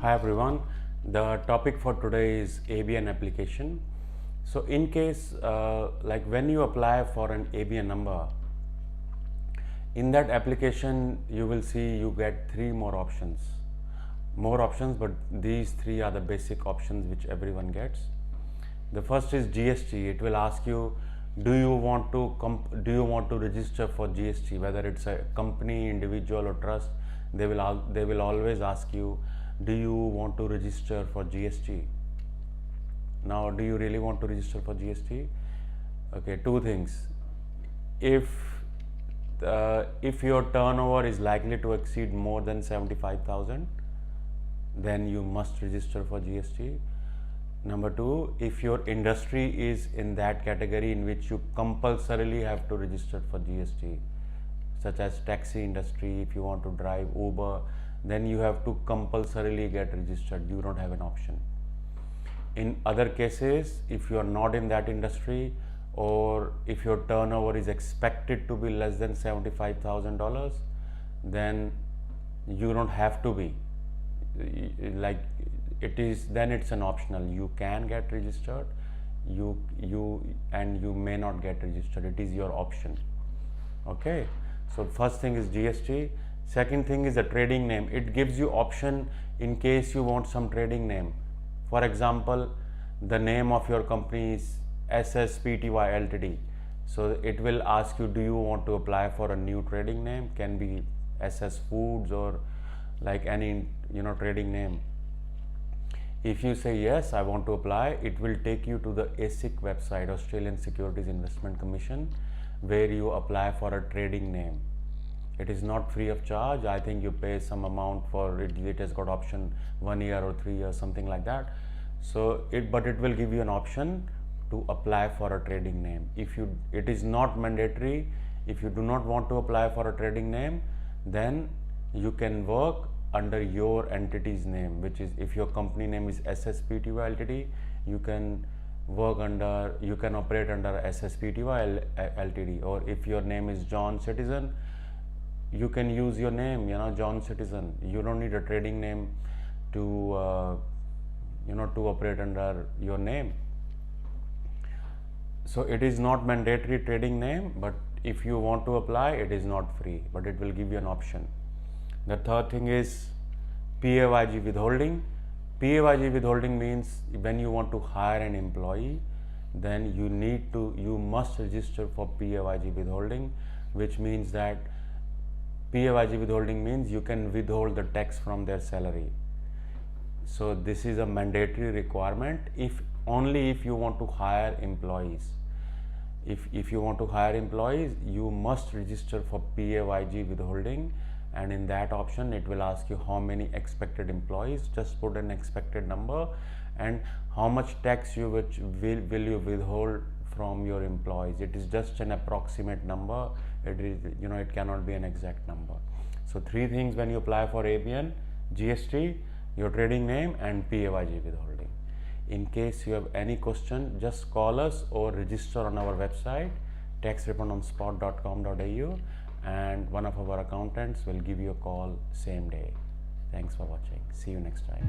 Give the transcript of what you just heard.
Hi everyone, the topic for today is ABN application. So in case like when you apply for an ABN number, in that application you will see you get three more options, but these three are the basic options which everyone gets. The first is GST. It will ask you, do you want to register for GST, whether it's a company, individual or trust. They will always ask you, do you want to register for GST? Now, do you really want to register for GST? Okay, two things. If your turnover is likely to exceed more than 75,000, then you must register for GST. Number two, if your industry is in that category in which you compulsorily have to register for GST, such as taxi industry, if you want to drive Uber, then you have to compulsorily get registered. You don't have an option. In other cases, if you are not in that industry, or if your turnover is expected to be less than $75,000, then you don't have to be. Like then it's an optional. You can get registered, you may not get registered. It is your option. Okay, so first thing is GST. Second thing is a trading name. It gives you option in case you want some trading name. For example, the name of your company is SSPTY Ltd. So it will ask you, do you want to apply for a new trading name? Can be SS Foods or like any trading name. If you say yes, I want to apply, it will take you to the ASIC website, Australian Securities Investment Commission, where you apply for a trading name. It is not free of charge. I think you pay some amount for it. It has got option 1 year or 3 years, something like that. So but it will give you an option to apply for a trading name. It is not mandatory. If you do not want to apply for a trading name, then you can work under your entity's name, which is, if your company name is SSPTY Ltd, you can operate under SSPTY Ltd. Or if your name is John Citizen, you can use your name, John Citizen. You don't need a trading name to to operate under your name. So it is not mandatory trading name, but if you want to apply, it is not free, but it will give you an option. The third thing is PAYG withholding. PAYG withholding means when you want to hire an employee, then you must register for PAYG withholding, which means that PAYG withholding means you can withhold the tax from their salary. So this is a mandatory requirement only if you want to hire employees. If you want to hire employees, you must register for PAYG withholding, and in that option it will ask you how many expected employees. Just put an expected number and how much tax will you withhold from your employees. It is just an approximate number. It is, it cannot be an exact number. So three things when you apply for ABN: GST, your trading name, and PAYG withholding. In case you have any question, just call us or register on our website taxrefundonspot.com.au, and one of our accountants will give you a call same day. Thanks for watching. See you next time.